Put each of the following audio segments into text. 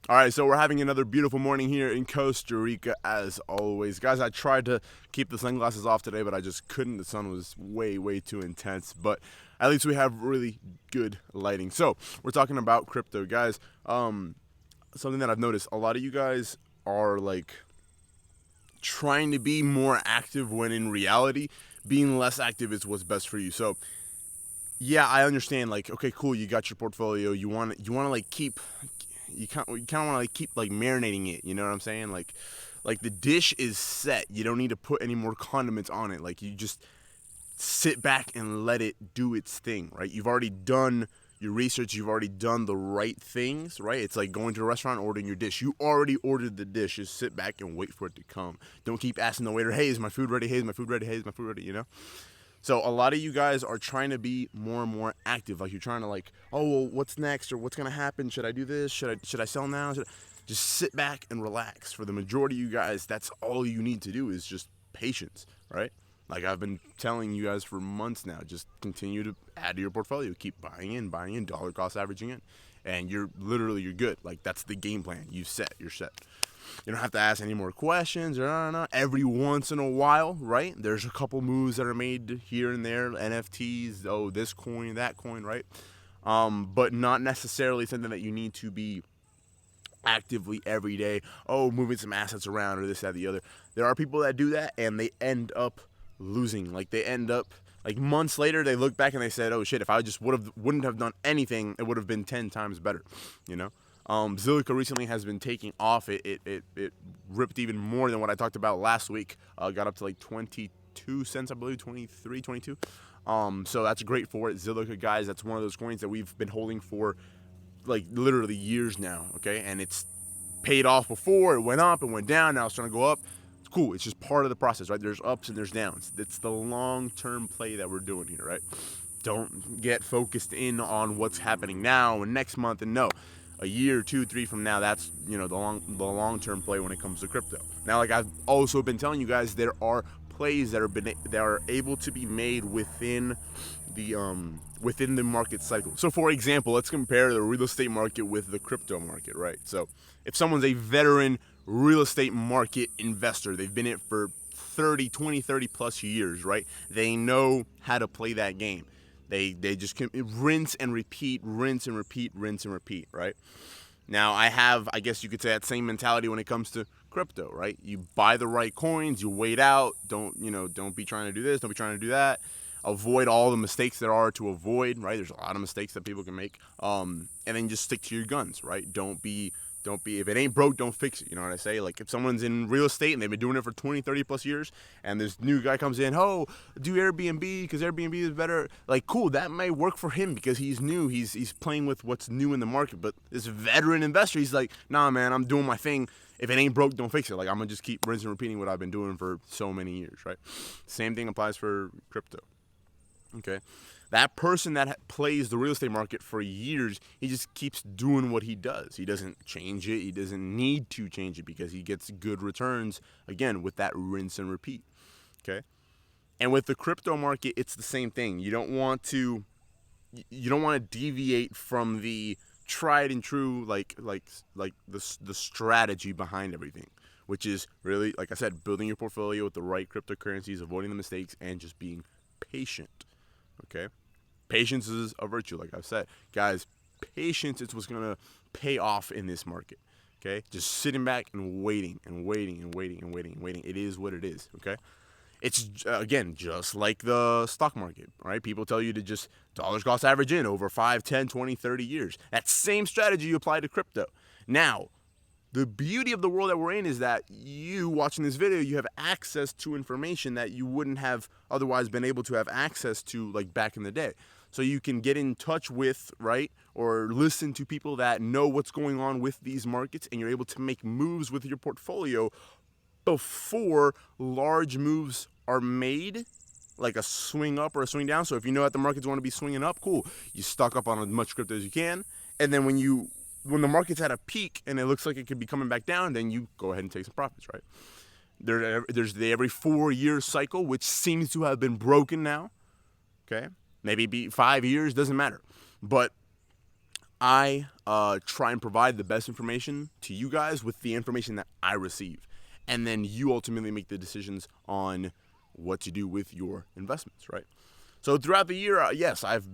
All right, so we're having another beautiful morning here in Costa Rica, as always. Guys, I tried to keep the sunglasses off today, but I just couldn't. The sun was way too intense, but at least we have really good lighting. So we're talking about crypto, guys. Something that I've noticed, a lot of you guys are like trying to be more active when in reality, being less active is what's best for you. So yeah, I understand. Like, okay, cool, you got your portfolio. You want to like keep. You kind of want to like keep like marinating it. You know what I'm saying? Like the dish is set. You don't need to put any more condiments on it. Like you just sit back and let it do its thing, right? You've already done your research. You've already done the right things, right? It's like going to a restaurant, ordering your dish. You already ordered the dish. Just sit back and wait for it to come. Don't keep asking the waiter, "Hey, is my food ready? Hey, is my food ready? Hey, is my food ready?" You know? So a lot of you guys are trying to be more and more active. Like you're trying to like, oh, well, what's next or what's gonna happen? Should I do this? Should I sell now? Just sit back and relax. For the majority of you guys, that's all you need to do is just patience, right? Like I've been telling you guys for months now, just continue to add to your portfolio. Keep buying in, dollar cost averaging in, and you're good. Like that's the game plan. You're set. You don't have to ask any more questions or no. Every once in a while, right? There's a couple moves that are made here and there, NFTs, oh, this coin, that coin, right? But not necessarily something that you need to be actively every day, oh, moving some assets around or this, that, the other. There are people that do that and they end up losing. Like they end up like months later, they look back and they said, oh shit, if I just wouldn't have done anything, it would have been 10 times better, you know? Zilliqa recently has been taking off. It ripped even more than what I talked about last week. Got up to like 22 cents, I believe, 23, 22. So that's great for it. Zilliqa, guys, that's one of those coins that we've been holding for like literally years now, okay? And it's paid off before. It went up, it went down, now it's trying to go up. It's cool. It's just part of the process, right? There's ups and there's downs. It's the long-term play that we're doing here, right? Don't get focused in on what's happening now and next month, and no, a year, 2, 3 from now, that's, you know, the long-term play when it comes to crypto. Now, like I've also been telling you guys, there are plays that are able to be made within the market cycle. So for example, let's compare the real estate market with the crypto market, right? So if someone's a veteran real estate market investor, they've been in it for 30 plus years, right? They know how to play that game. They just can rinse and repeat, right? Now I guess you could say that same mentality when it comes to crypto, right? You buy the right coins, you wait out, don't be trying to do this, don't be trying to do that. Avoid all the mistakes there are to avoid, right? There's a lot of mistakes that people can make. And then just stick to your guns, right? Don't be, if it ain't broke, don't fix it. You know what I say? Like if someone's in real estate and they've been doing it for 20, 30 plus years and this new guy comes in, oh, do Airbnb because Airbnb is better. Like, cool, that may work for him because he's new. He's playing with what's new in the market. But this veteran investor, he's like, nah, man, I'm doing my thing. If it ain't broke, don't fix it. Like, I'm going to just keep rinsing and repeating what I've been doing for so many years, right? Same thing applies for crypto. Okay, that person that plays the real estate market for years, he just keeps doing what he does. He doesn't change it. He doesn't need to change it because he gets good returns, again, with that rinse and repeat. Okay, and with the crypto market, it's the same thing. You don't want to deviate from the tried and true, like the strategy behind everything, which is really, like I said, building your portfolio with the right cryptocurrencies, avoiding the mistakes, and just being patient. Okay, patience is a virtue, like I've said, guys. Patience is what's gonna pay off in this market. Okay, just sitting back and waiting. It is what it is. Okay, it's again just like the stock market, right? People tell you to just dollars cost average in over 5, 10, 20, 30 years. That same strategy you apply to crypto. Now, the beauty of the world that we're in is that you watching this video, you have access to information that you wouldn't have otherwise been able to have access to like back in the day. So you can get in touch with, right, or listen to people that know what's going on with these markets, and you're able to make moves with your portfolio before large moves are made, like a swing up or a swing down. So if you know that the markets want to be swinging up, cool. You stock up on as much crypto as you can, and then when the market's at a peak and it looks like it could be coming back down, then you go ahead and take some profits, right? There's the every 4-year cycle, which seems to have been broken now. Okay, maybe be 5 years, doesn't matter. But I try and provide the best information to you guys with the information that I receive. And then you ultimately make the decisions on what to do with your investments, right? So throughout the year, yes, I've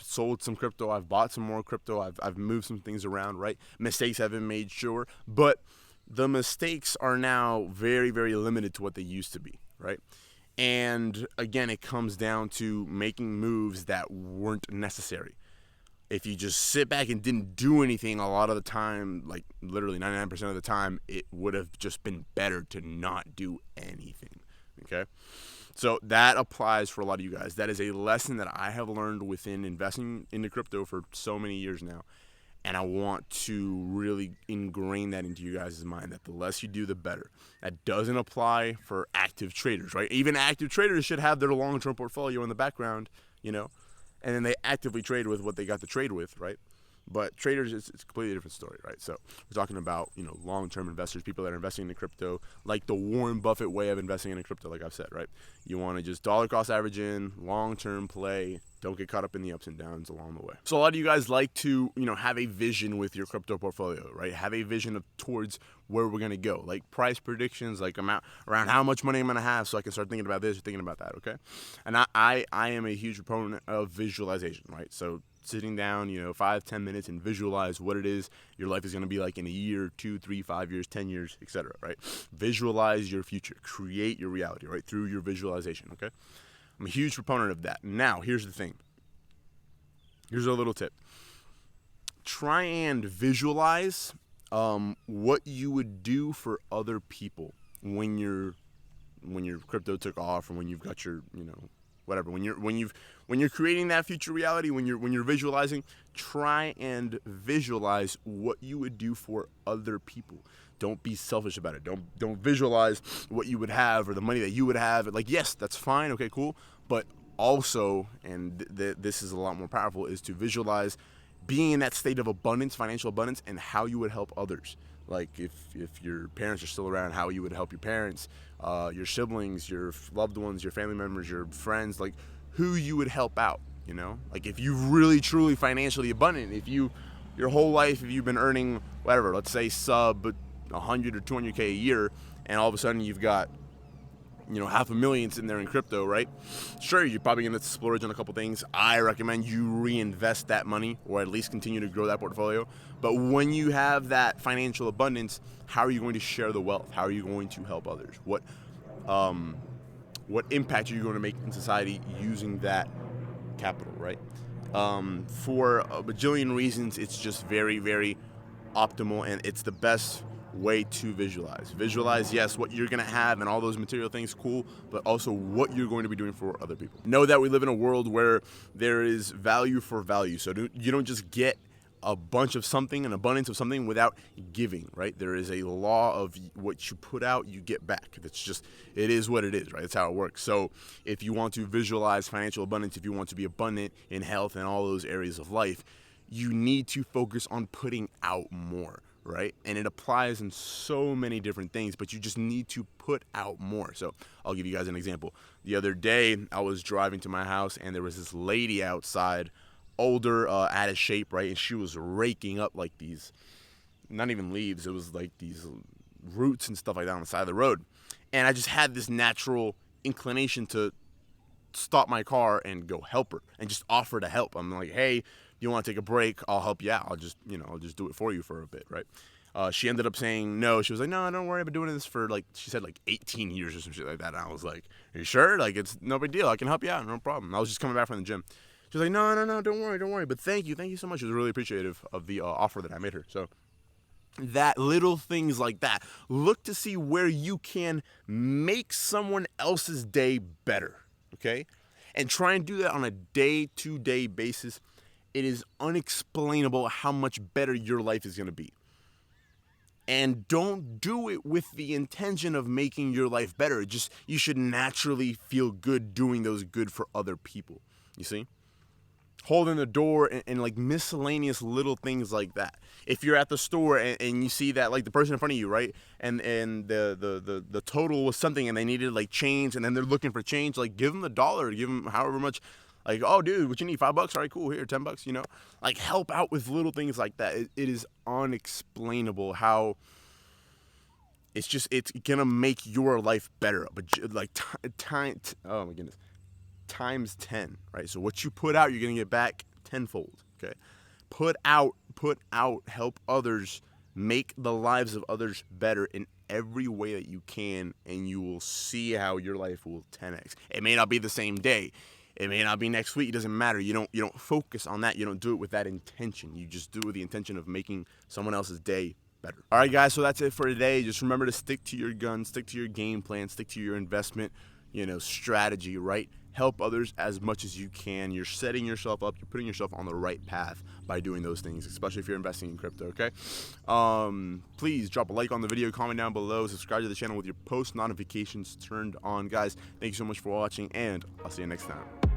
sold some crypto, I've bought some more crypto, I've moved some things around, right? Mistakes have been made, sure, but the mistakes are now very, very limited to what they used to be, right? And again, it comes down to making moves that weren't necessary. If you just sit back and didn't do anything, a lot of the time, like literally 99% of the time, it would have just been better to not do anything, okay? So that applies for a lot of you guys. That is a lesson that I have learned within investing into crypto for so many years now. And I want to really ingrain that into you guys' mind, that the less you do, the better. That doesn't apply for active traders, right? Even active traders should have their long-term portfolio in the background, you know, and then they actively trade with what they got to trade with, right? But traders, it's a completely different story, right? So we're talking about, long-term investors, people that are investing in crypto, like the Warren Buffett way of investing in crypto, like I've said, right? You want to just dollar cost average in, long-term play, don't get caught up in the ups and downs along the way. So a lot of you guys like to, have a vision with your crypto portfolio, right? Have a vision towards where we're going to go, like price predictions, like around how much money I'm going to have so I can start thinking about this or thinking about that, okay? And I am a huge proponent of visualization, right? So sitting down, 5-10 minutes and visualize what it is your life is going to be like in a year, 2, 3, 5 years, 10 years, etc., right? Visualize your future, create your reality, right? Through your visualization, okay? I'm a huge proponent of that. Now, here's the thing. Here's a little tip. Try and visualize what you would do for other people when your crypto took off, or when you've got your, whatever. When you're creating that future reality, when you're visualizing, try and visualize what you would do for other people. Don't be selfish about it. Don't visualize what you would have or the money that you would have. Like, yes, that's fine. Okay, cool. But also, and this is a lot more powerful, is to visualize being in that state of abundance, financial abundance, and how you would help others. Like if your parents are still around, how you would help your parents, your siblings, your loved ones, your family members, your friends, like who you would help out, Like if you really, truly financially abundant, your whole life, if you've been earning, whatever, let's say sub 100 or 200K a year, and all of a sudden you've got, $500,000 sitting there in crypto, right? Sure, you're probably going to splurge on a couple things. I recommend you reinvest that money, or at least continue to grow that portfolio. But when you have that financial abundance, how are you going to share the wealth? How are you going to help others? What impact are you going to make in society using that capital, right? For a bajillion reasons, it's just very, very optimal, and it's the best way to visualize, yes, what you're going to have and all those material things, cool, but also what you're going to be doing for other people. Know that we live in a world where there is value for value, so you don't just get a bunch of something, an abundance of something, without giving, right? There is a law of what you put out, you get back. It is what it is, right? That's how it works. So if you want to visualize financial abundance, if you want to be abundant in health and all those areas of life, you need to focus on putting out more, right? And it applies in so many different things, but you just need to put out more. So I'll give you guys an example. The other day, I was driving to my house, and there was this lady outside, older, out of shape, right? And she was raking up like these, not even leaves, it was like these roots and stuff like that on the side of the road. And I just had this natural inclination to stop my car and go help her and just offer to help. I'm like, hey, you want to take a break? I'll help you out. I'll just do it for you for a bit, right? She ended up saying no. She was like, no, don't worry. I've been doing this for, she said 18 years or some shit like that. And I was like, are you sure? Like, it's no big deal. I can help you out. No problem. I was just coming back from the gym. She was like, no, don't worry. But thank you so much. She was really appreciative of the offer that I made her. So that little things like that. Look to see where you can make someone else's day better, okay? And try and do that on a day-to-day basis. It is unexplainable how much better your life is going to be. And don't do it with the intention of making your life better. You should naturally feel good doing those good for other people. You see? Holding the door and like miscellaneous little things like that. If you're at the store and you see that, like, the person in front of you, right, and the total was something and they needed like change, and then they're looking for change, like, give them $1, give them however much Like, oh, dude, what you need? $5? All right, cool. Here, $10. You know, like help out with little things like that. It is unexplainable how it's gonna make your life better. But like oh my goodness, times 10, right? So what you put out, you're gonna get back tenfold. Okay, put out, help others, make the lives of others better in every way that you can, and you will see how your life will 10x. It may not be the same day, it may not be next week. It doesn't matter. You don't focus on that. You don't do it with that intention. You just do it with the intention of making someone else's day better. All right, guys. So that's it for today. Just remember to stick to your guns, stick to your game plan, stick to your investment, strategy. Right. Help others as much as you can. You're setting yourself up. You're putting yourself on the right path by doing those things, especially if you're investing in crypto. Okay. Please drop a like on the video, comment down below, subscribe to the channel with your post notifications turned on. Guys, thank you so much for watching, and I'll see you next time.